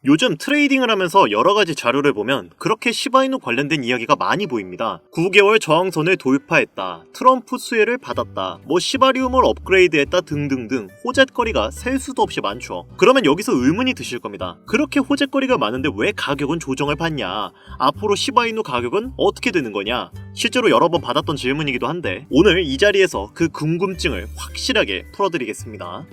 요즘 트레이딩을 하면서 여러가지 자료를 보면 그렇게 시바이누 관련된 이야기가 많이 보입니다. 9개월 저항선을 돌파했다, 트럼프 수혜를 받았다, 시바리움을 업그레이드했다 등등등 호재거리가 셀 수도 없이 많죠. 그러면 여기서 의문이 드실 겁니다. 그렇게 호재거리가 많은데 왜 가격은 조정을 받냐? 앞으로 시바이누 가격은 어떻게 되는 거냐? 실제로 여러 번 받았던 질문이기도 한데 오늘 이 자리에서 그 궁금증을 확실하게 풀어드리겠습니다.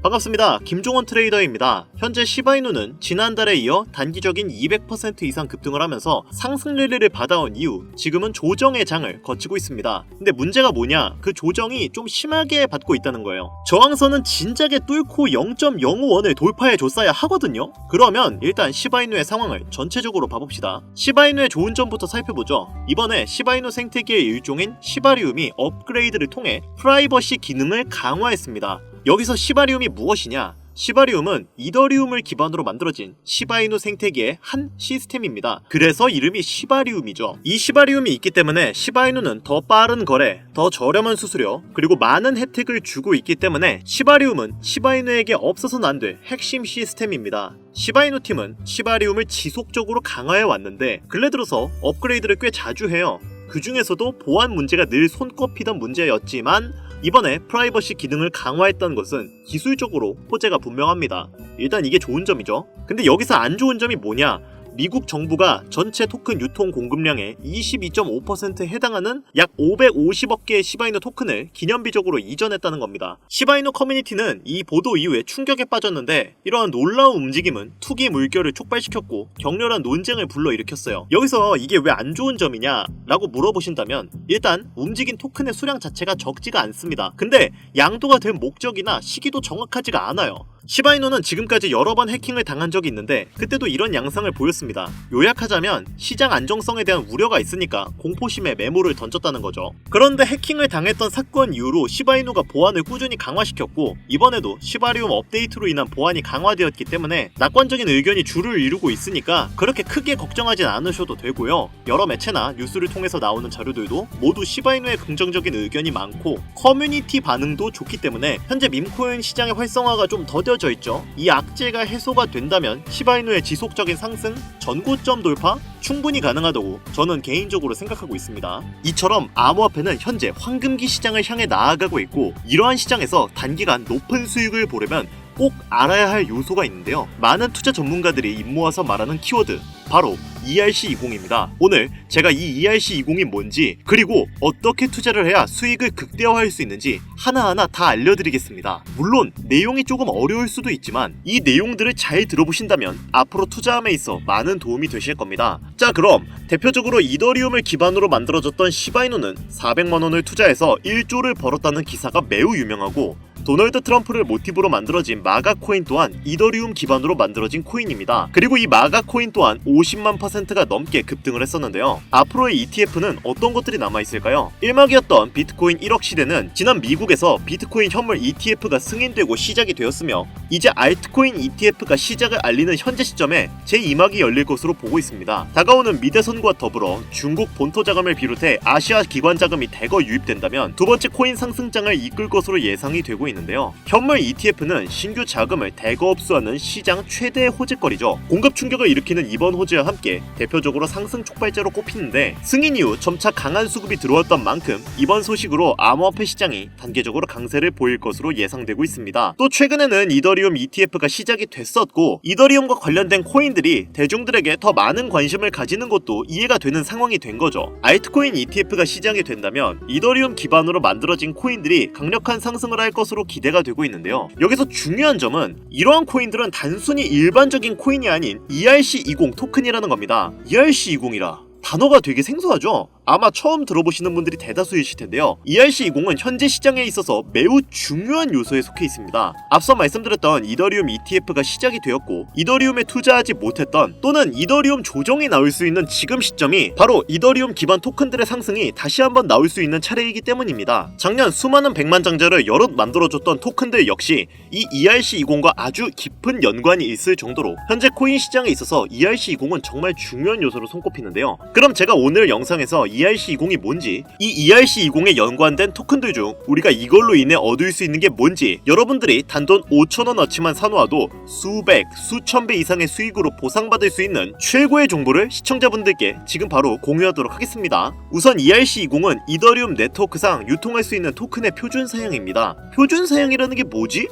반갑습니다. 김종원 트레이더입니다. 현재 시바이누는 지난달에 이어 단기적인 200% 이상 급등을 하면서 상승 랠리를 받아온 이후 지금은 조정의 장을 거치고 있습니다. 근데 문제가 뭐냐? 그 조정이 좀 심하게 받고 있다는 거예요. 저항선은 진작에 뚫고 0.05원을 돌파해 줬어야 하거든요. 그러면 일단 시바이누의 상황을 전체적으로 봐봅시다. 시바이누의 좋은 점부터 살펴보죠. 이번에 시바이누 생태계의 일종인 시바리움이 업그레이드를 통해 프라이버시 기능을 강화했습니다. 여기서 시바리움이 무엇이냐? 시바리움은 이더리움을 기반으로 만들어진 시바이누 생태계의 한 시스템입니다. 그래서 이름이 시바리움이죠. 이 시바리움이 있기 때문에 시바이누는 더 빠른 거래, 더 저렴한 수수료, 그리고 많은 혜택을 주고 있기 때문에 시바리움은 시바이누에게 없어서는 안 될 핵심 시스템입니다. 시바이누 팀은 시바리움을 지속적으로 강화해 왔는데 근래 들어서 업그레이드를 꽤 자주 해요. 그 중에서도 보안 문제가 늘 손꼽히던 문제였지만 이번에 프라이버시 기능을 강화했던 것은 기술적으로 호재가 분명합니다. 일단 이게 좋은 점이죠. 근데 여기서 안 좋은 점이 뭐냐? 미국 정부가 전체 토큰 유통 공급량의 22.5%에 해당하는 약 550억 개의 시바이누 토큰을 기념비적으로 이전했다는 겁니다. 시바이누 커뮤니티는 이 보도 이후에 충격에 빠졌는데 이러한 놀라운 움직임은 투기 물결을 촉발시켰고 격렬한 논쟁을 불러일으켰어요. 여기서 이게 왜 안 좋은 점이냐 라고 물어보신다면 일단 움직인 토큰의 수량 자체가 적지가 않습니다. 근데 양도가 된 목적이나 시기도 정확하지가 않아요. 시바이누는 지금까지 여러 번 해킹을 당한 적이 있는데 그때도 이런 양상을 보였습니다. 요약하자면 시장 안정성에 대한 우려가 있으니까 공포심에 매물을 던졌다는 거죠. 그런데 해킹을 당했던 사건 이후로 시바이누가 보안을 꾸준히 강화시켰고 이번에도 시바리움 업데이트로 인한 보안이 강화되었기 때문에 낙관적인 의견이 주를 이루고 있으니까 그렇게 크게 걱정하진 않으셔도 되고요. 여러 매체나 뉴스를 통해서 나오는 자료들도 모두 시바이누의 긍정적인 의견이 많고 커뮤니티 반응도 좋기 때문에 현재 밈코인 시장의 활성화가 좀 더뎌져 있죠. 이 악재가 해소가 된다면 시바이누의 지속적인 상승, 전고점 돌파 충분히 가능하다고 저는 개인적으로 생각하고 있습니다. 이처럼 암호화폐는 현재 황금기 시장을 향해 나아가고 있고 이러한 시장에서 단기간 높은 수익을 보려면 꼭 알아야 할 요소가 있는데요. 많은 투자 전문가들이 입모아서 말하는 키워드 바로 ERC20입니다. 오늘 제가 이 ERC20이 뭔지 그리고 어떻게 투자를 해야 수익을 극대화할 수 있는지 하나하나 다 알려드리겠습니다. 물론 내용이 조금 어려울 수도 있지만 이 내용들을 잘 들어보신다면 앞으로 투자함에 있어 많은 도움이 되실 겁니다. 자, 그럼 대표적으로 이더리움을 기반으로 만들어졌던 시바이누는 400만원을 투자해서 1조를 벌었다는 기사가 매우 유명하고 도널드 트럼프를 모티브로 만들어진 마가 코인 또한 이더리움 기반으로 만들어진 코인입니다. 그리고 이 마가 코인 또한 50만 %가 넘게 급등을 했었는데요. 앞으로의 ETF는 어떤 것들이 남아있을까요? 일막이었던 비트코인 1억 시대는 지난 미국에서 비트코인 현물 ETF가 승인되고 시작이 되었으며 이제 알트코인 ETF가 시작을 알리는 현재 시점에 제2막이 열릴 것으로 보고 있습니다. 다가오는 미대선과 더불어 중국 본토 자금을 비롯해 아시아 기관 자금이 대거 유입된다면 두 번째 코인 상승장을 이끌 것으로 예상이 되고 있는데요. 현물 ETF는 신규 자금을 대거 흡수하는 시장 최대의 호재거리죠. 공급 충격을 일으키는 이번 호재와 함께 대표적으로 상승 촉발제로 꼽히는데 승인 이후 점차 강한 수급이 들어왔던 만큼 이번 소식으로 암호화폐 시장이 단계적으로 강세를 보일 것으로 예상되고 있습니다. 또 최근에는 이더리움 ETF가 시작이 됐었고 이더리움과 관련된 코인들이 대중들에게 더 많은 관심을 가지는 것도 이해가 되는 상황이 된 거죠. 알트코인 ETF가 시작이 된다면 이더리움 기반으로 만들어진 코인들이 강력한 상승을 할 것으로 기대가 되고 있는데요. 여기서 중요한 점은 이러한 코인들은 단순히 일반적인 코인이 아닌 ERC20 토큰이라는 겁니다. ERC20이라 단어가 되게 생소하죠? 아마 처음 들어보시는 분들이 대다수이실 텐데요. ERC20은 현재 시장에 있어서 매우 중요한 요소에 속해 있습니다. 앞서 말씀드렸던 이더리움 ETF가 시작이 되었고 이더리움에 투자하지 못했던 또는 이더리움 조정이 나올 수 있는 지금 시점이 바로 이더리움 기반 토큰들의 상승이 다시 한번 나올 수 있는 차례이기 때문입니다. 작년 수많은 백만장자를 여럿 만들어줬던 토큰들 역시 이 ERC20과 아주 깊은 연관이 있을 정도로 현재 코인 시장에 있어서 ERC20은 정말 중요한 요소로 손꼽히는데요. 그럼 제가 오늘 영상에서 ERC20이 뭔지, 이 ERC20에 연관된 토큰들 중 우리가 이걸로 인해 얻을 수 있는 게 뭔지, 여러분들이 단돈 5,000원어치만 사놓아도 수백, 수천 배 이상의 수익으로 보상받을 수 있는 최고의 정보를 시청자분들께 지금 바로 공유하도록 하겠습니다. 우선 ERC20은 이더리움 네트워크상 유통할 수 있는 토큰의 표준 사양입니다. 표준 사양이라는 게 뭐지?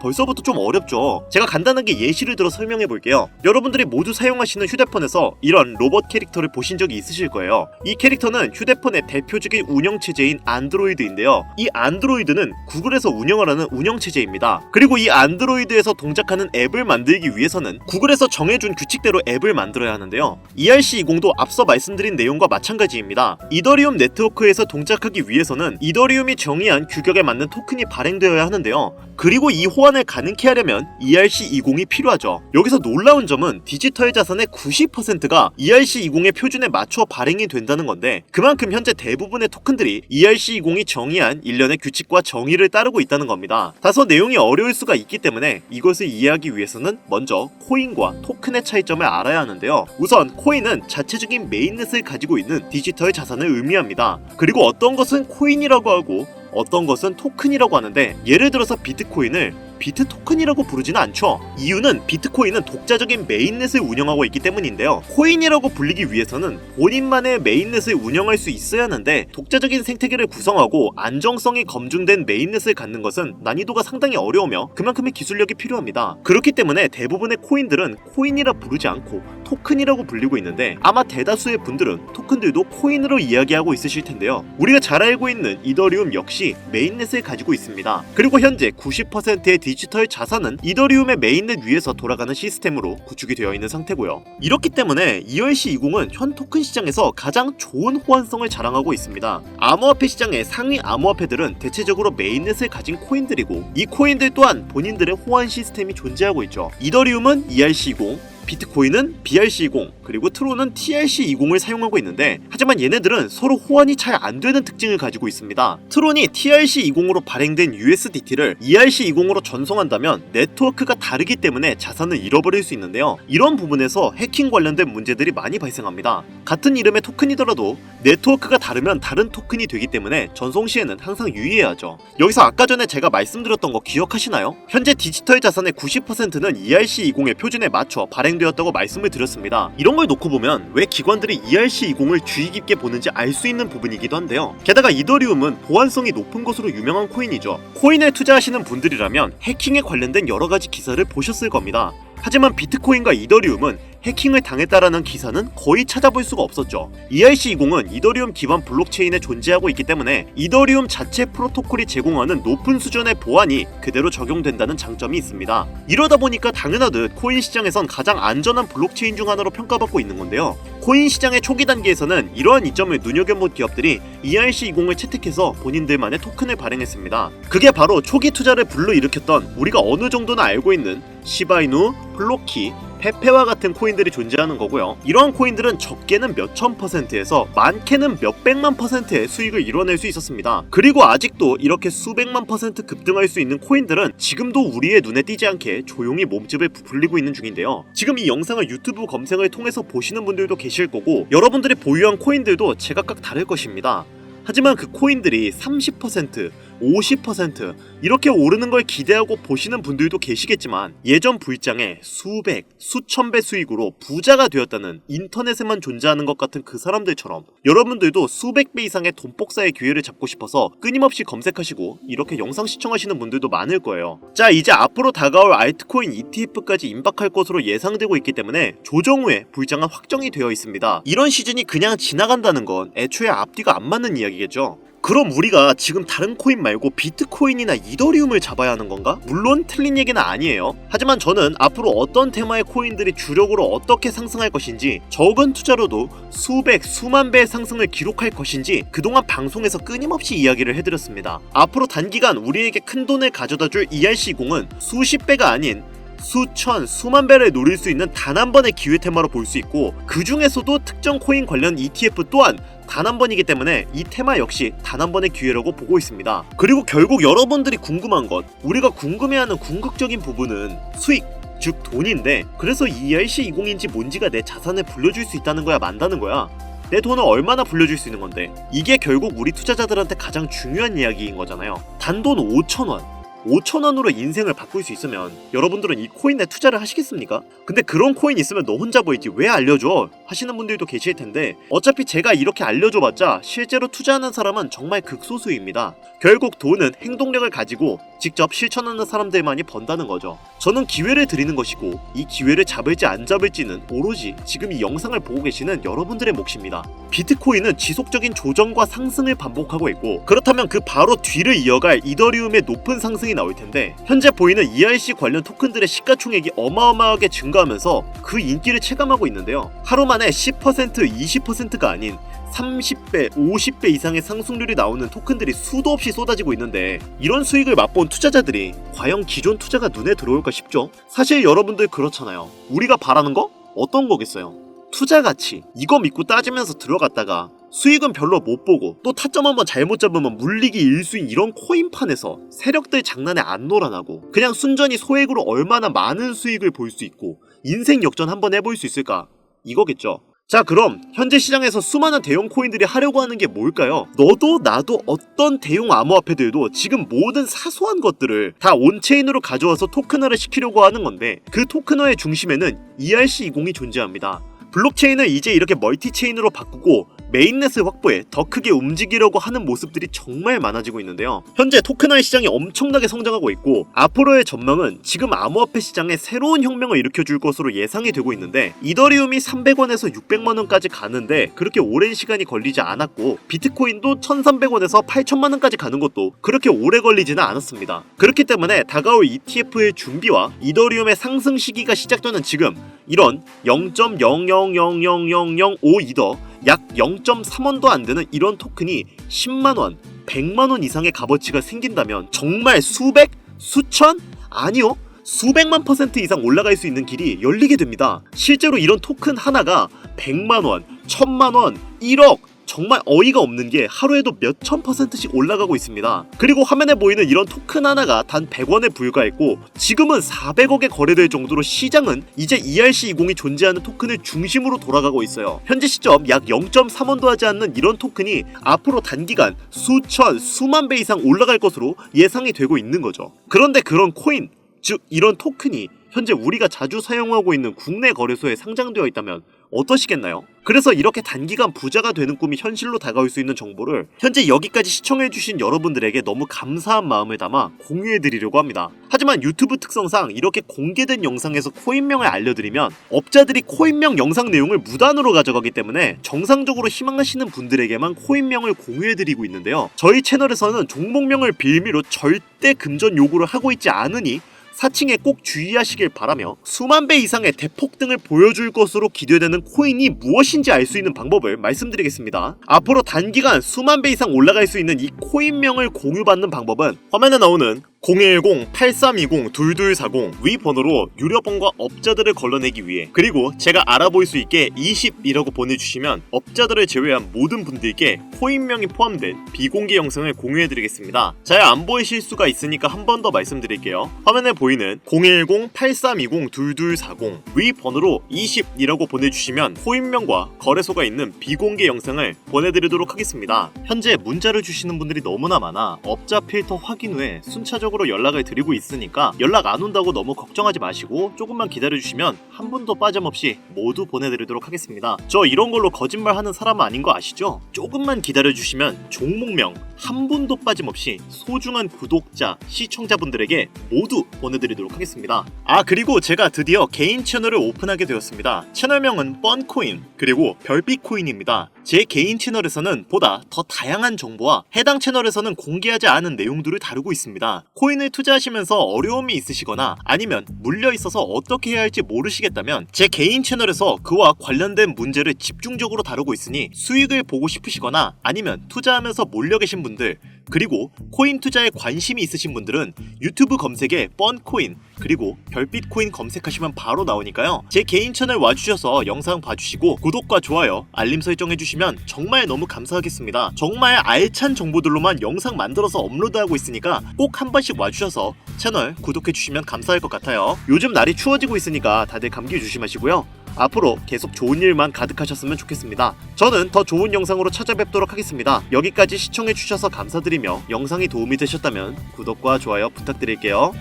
벌써부터 좀 어렵죠. 제가 간단하게 예시를 들어 설명해 볼게요. 여러분들이 모두 사용하시는 휴대폰에서 이런 로봇 캐릭터를 보신 적이 있으실 거예요. 이 캐릭터는 휴대폰의 대표적인 운영체제인 안드로이드인데요. 이 안드로이드는 구글에서 운영을 하는 운영체제입니다. 그리고 이 안드로이드에서 동작하는 앱을 만들기 위해서는 구글에서 정해준 규칙대로 앱을 만들어야 하는데요. ERC20도 앞서 말씀드린 내용과 마찬가지입니다. 이더리움 네트워크에서 동작하기 위해서는 이더리움이 정의한 규격에 맞는 토큰이 발행되어야 하는데요. 그리고 이 호환을 가능케 하려면 ERC20이 필요하죠. 여기서 놀라운 점은 디지털 자산의 90%가 ERC20의 표준에 맞춰 발행이 된다는 건데, 그만큼 현재 대부분의 토큰들이 ERC20이 정의한 일련의 규칙과 정의를 따르고 있다는 겁니다. 다소 내용이 어려울 수가 있기 때문에 이것을 이해하기 위해서는 먼저 코인과 토큰의 차이점을 알아야 하는데요. 우선 코인은 자체적인 메인넷을 가지고 있는 디지털 자산을 의미합니다. 그리고 어떤 것은 코인이라고 하고 어떤 것은 토큰이라고 하는데, 예를 들어서 비트코인을 비트 토큰이라고 부르지는 않죠. 이유는 비트코인은 독자적인 메인넷을 운영하고 있기 때문인데요. 코인이라고 불리기 위해서는 본인만의 메인넷을 운영할 수 있어야 하는데, 독자적인 생태계를 구성하고 안정성이 검증된 메인넷을 갖는 것은 난이도가 상당히 어려우며 그만큼의 기술력이 필요합니다. 그렇기 때문에 대부분의 코인들은 코인이라 부르지 않고 토큰이라고 불리고 있는데, 아마 대다수의 분들은 토큰들도 코인으로 이야기하고 있으실 텐데요. 우리가 잘 알고 있는 이더리움 역시 메인넷을 가지고 있습니다. 그리고 현재 90%의 디지털 자산은 이더리움의 메인넷 위에서 돌아가는 시스템으로 구축이 되어 있는 상태고요. 이렇기 때문에 ERC20은 현 토큰 시장에서 가장 좋은 호환성을 자랑하고 있습니다. 암호화폐 시장의 상위 암호화폐들은 대체적으로 메인넷을 가진 코인들이고, 이 코인들 또한 본인들의 호환 시스템이 존재하고 있죠. 이더리움은 ERC20, 비트코인은 BRC20, 그리고 트론은 TRC20을 사용하고 있는데, 하지만 얘네들은 서로 호환이 잘 안되는 특징을 가지고 있습니다. 트론이 TRC20으로 발행된 USDT를 ERC20으로 전송한다면 네트워크가 다르기 때문에 자산을 잃어버릴 수 있는데요. 이런 부분에서 해킹 관련된 문제들이 많이 발생합니다. 같은 이름의 토큰이더라도 네트워크가 다르면 다른 토큰이 되기 때문에 전송 시에는 항상 유의해야 하죠. 여기서 아까 전에 제가 말씀드렸던 거 기억하시나요? 현재 디지털 자산의 90%는 ERC20의 표준에 맞춰 발행되었다고 말씀을 드렸습니다. 이런 걸 놓고 보면 왜 기관들이 ERC20을 주의 깊게 보는지 알 수 있는 부분이기도 한데요. 게다가 이더리움은 보안성이 높은 것으로 유명한 코인이죠. 코인에 투자하시는 분들이라면 해킹에 관련된 여러 가지 기사를 보셨을 겁니다. 하지만 비트코인과 이더리움은 해킹을 당했다라는 기사는 거의 찾아볼 수가 없었죠. ERC20은 이더리움 기반 블록체인에 존재하고 있기 때문에 이더리움 자체 프로토콜이 제공하는 높은 수준의 보안이 그대로 적용된다는 장점이 있습니다. 이러다 보니까 당연하듯 코인 시장에선 가장 안전한 블록체인 중 하나로 평가받고 있는 건데요. 코인 시장의 초기 단계에서는 이러한 이점을 눈여겨본 기업들이 ERC20을 채택해서 본인들만의 토큰을 발행했습니다. 그게 바로 초기 투자를 불러일으켰던 우리가 어느 정도는 알고 있는 시바이누, 플로키, 페페와 같은 코인들이 존재하는 거고요. 이러한 코인들은 적게는 몇천 %에서 많게는 몇백만 %의 수익을 이뤄낼 수 있었습니다. 그리고 아직도 이렇게 수백만 % 급등할 수 있는 코인들은 지금도 우리의 눈에 띄지 않게 조용히 몸집을 부풀리고 있는 중인데요. 지금 이 영상을 유튜브 검색을 통해서 보시는 분들도 계실 거고, 여러분들이 보유한 코인들도 제각각 다를 것입니다. 하지만 그 코인들이 30%, 50% 이렇게 오르는 걸 기대하고 보시는 분들도 계시겠지만, 예전 불장에 수백, 수천 배 수익으로 부자가 되었다는 인터넷에만 존재하는 것 같은 그 사람들처럼 여러분들도 수백 배 이상의 돈 복사의 기회를 잡고 싶어서 끊임없이 검색하시고 이렇게 영상 시청하시는 분들도 많을 거예요. 자, 이제 앞으로 다가올 알트코인 ETF까지 임박할 것으로 예상되고 있기 때문에 조정 후에 불장은 확정이 되어 있습니다. 이런 시즌이 그냥 지나간다는 건 애초에 앞뒤가 안 맞는 이야기겠죠. 그럼 우리가 지금 다른 코인 말고 비트코인이나 이더리움을 잡아야 하는 건가? 물론 틀린 얘기는 아니에요. 하지만 저는 앞으로 어떤 테마의 코인들이 주력으로 어떻게 상승할 것인지, 적은 투자로도 수백, 수만 배의 상승을 기록할 것인지 그동안 방송에서 끊임없이 이야기를 해드렸습니다. 앞으로 단기간 우리에게 큰 돈을 가져다줄 ERC20은 수십 배가 아닌 수천, 수만 배를 노릴 수 있는 단 한 번의 기회 테마로 볼 수 있고, 그 중에서도 특정 코인 관련 ETF 또한 단 한 번이기 때문에 이 테마 역시 단 한 번의 기회라고 보고 있습니다. 그리고 결국 여러분들이 궁금한 것, 우리가 궁금해하는 궁극적인 부분은 수익, 즉 돈인데, 그래서 ERC20인지 뭔지가 내 자산을 불려줄 수 있다는 거야, 만다는 거야? 내 돈을 얼마나 불려줄 수 있는 건데. 이게 결국 우리 투자자들한테 가장 중요한 이야기인 거잖아요. 단돈 5,000원 5,000원으로 인생을 바꿀 수 있으면 여러분들은 이 코인에 투자를 하시겠습니까? 근데 그런 코인 있으면 너 혼자 보이지 왜 알려줘? 하시는 분들도 계실 텐데 어차피 제가 이렇게 알려줘봤자 실제로 투자하는 사람은 정말 극소수입니다. 결국 돈은 행동력을 가지고 직접 실천하는 사람들만이 번다는 거죠. 저는 기회를 드리는 것이고 이 기회를 잡을지 안 잡을지는 오로지 지금 이 영상을 보고 계시는 여러분들의 몫입니다. 비트코인은 지속적인 조정과 상승을 반복하고 있고 그렇다면 그 바로 뒤를 이어갈 이더리움의 높은 상승이 나올 텐데 현재 보이는 ERC 관련 토큰들의 시가총액이 어마어마하게 증가하면서 그 인기를 체감하고 있는데요. 하루 만에 10%, 20%가 아닌 30배, 50배 이상의 상승률이 나오는 토큰들이 수도 없이 쏟아지고 있는데 이런 수익을 맛본 투자자들이 과연 기존 투자가 눈에 들어올까 싶죠? 사실 여러분들 그렇잖아요. 우리가 바라는 거? 어떤 거겠어요? 투자 가치, 이거 믿고 따지면서 들어갔다가 수익은 별로 못 보고 또 타점 한번 잘못 잡으면 물리기 일수인 이런 코인판에서 세력들 장난에 안 놀아나고 그냥 순전히 소액으로 얼마나 많은 수익을 볼 수 있고 인생 역전 한번 해볼 수 있을까? 이거겠죠. 자, 그럼 현재 시장에서 수많은 대형 코인들이 하려고 하는 게 뭘까요? 너도 나도 어떤 대형 암호화폐들도 지금 모든 사소한 것들을 다 온체인으로 가져와서 토큰화를 시키려고 하는 건데 그 토큰화의 중심에는 ERC20이 존재합니다. 블록체인을 이제 이렇게 멀티체인으로 바꾸고 메인넷을 확보해 더 크게 움직이려고 하는 모습들이 정말 많아지고 있는데요. 현재 토큰화의 시장이 엄청나게 성장하고 있고 앞으로의 전망은 지금 암호화폐 시장에 새로운 혁명을 일으켜줄 것으로 예상이 되고 있는데 이더리움이 300원에서 600만원까지 가는데 그렇게 오랜 시간이 걸리지 않았고 비트코인도 1300원에서 8000만원까지 가는 것도 그렇게 오래 걸리지는 않았습니다. 그렇기 때문에 다가올 ETF의 준비와 이더리움의 상승 시기가 시작되는 지금 이런 0.0000005 이더 약 0.3원도 안 되는 이런 토큰이 10만원, 100만원 이상의 값어치가 생긴다면 정말 수백, 수천? 아니요. 수백만 % 이상 올라갈 수 있는 길이 열리게 됩니다. 실제로 이런 토큰 하나가 100만원, 1000만원, 1억 정말 어이가 없는 게 하루에도 몇천 %씩 올라가고 있습니다. 그리고 화면에 보이는 이런 토큰 하나가 단 100원에 불과했고 지금은 400억에 거래될 정도로 시장은 이제 ERC20이 존재하는 토큰을 중심으로 돌아가고 있어요. 현재 시점 약 0.3원도 하지 않는 이런 토큰이 앞으로 단기간 수천, 수만 배 이상 올라갈 것으로 예상이 되고 있는 거죠. 그런데 그런 코인, 즉 이런 토큰이 현재 우리가 자주 사용하고 있는 국내 거래소에 상장되어 있다면 어떠시겠나요? 그래서 이렇게 단기간 부자가 되는 꿈이 현실로 다가올 수 있는 정보를 현재 여기까지 시청해주신 여러분들에게 너무 감사한 마음을 담아 공유해드리려고 합니다. 하지만 유튜브 특성상 이렇게 공개된 영상에서 코인명을 알려드리면 업자들이 코인명 영상 내용을 무단으로 가져가기 때문에 정상적으로 희망하시는 분들에게만 코인명을 공유해드리고 있는데요. 저희 채널에서는 종목명을 빌미로 절대 금전 요구를 하고 있지 않으니 사칭에 꼭 주의하시길 바라며 수만 배 이상의 대폭등을 보여줄 것으로 기대되는 코인이 무엇인지 알 수 있는 방법을 말씀드리겠습니다. 앞으로 단기간 수만 배 이상 올라갈 수 있는 이 코인명을 공유받는 방법은 화면에 나오는 010-8320-2240 위 번호로 유료번과 업자들을 걸러내기 위해 그리고 제가 알아볼 수 있게 20이라고 보내주시면 업자들을 제외한 모든 분들께 코인명이 포함된 비공개 영상을 공유해드리겠습니다. 잘 안 보이실 수가 있으니까 한 번 더 말씀드릴게요. 화면에 보이는 010-8320-2240 위 번호로 20이라고 보내주시면 코인명과 거래소가 있는 비공개 영상을 보내드리도록 하겠습니다. 현재 문자를 주시는 분들이 너무나 많아 업자 필터 확인 후에 순차적으로 연락을 드리고 있으니까 연락 안 온다고 너무 걱정하지 마시고 조금만 기다려주시면 한 분도 빠짐없이 모두 보내드리도록 하겠습니다. 저 이런 걸로 거짓말하는 사람은 아닌 거 아시죠? 조금만 기다려주시면 종목명 한 분도 빠짐없이 소중한 구독자, 시청자분들에게 모두 보내드리도록 하겠습니다. 아, 그리고 제가 드디어 개인 채널을 오픈하게 되었습니다. 채널명은 뻔코인 그리고 별빛코인입니다. 제 개인 채널에서는 보다 더 다양한 정보와 해당 채널에서는 공개하지 않은 내용들을 다루고 있습니다. 코인을 투자하시면서 어려움이 있으시거나 아니면 물려있어서 어떻게 해야 할지 모르시겠다면 제 개인 채널에서 그와 관련된 문제를 집중적으로 다루고 있으니 수익을 보고 싶으시거나 아니면 투자하면서 몰려 계신 분들 그리고 코인 투자에 관심이 있으신 분들은 유튜브 검색에 뻔코인 그리고 별빛코인 검색하시면 바로 나오니까요. 제 개인 채널 와주셔서 영상 봐주시고 구독과 좋아요, 알림 설정해주시면 정말 너무 감사하겠습니다. 정말 알찬 정보들로만 영상 만들어서 업로드하고 있으니까 꼭 한 번씩 와주셔서 채널 구독해주시면 감사할 것 같아요. 요즘 날이 추워지고 있으니까 다들 감기 조심하시고요. 앞으로 계속 좋은 일만 가득하셨으면 좋겠습니다. 저는 더 좋은 영상으로 찾아뵙도록 하겠습니다. 여기까지 시청해주셔서 감사드리며 영상이 도움이 되셨다면 구독과 좋아요 부탁드릴게요.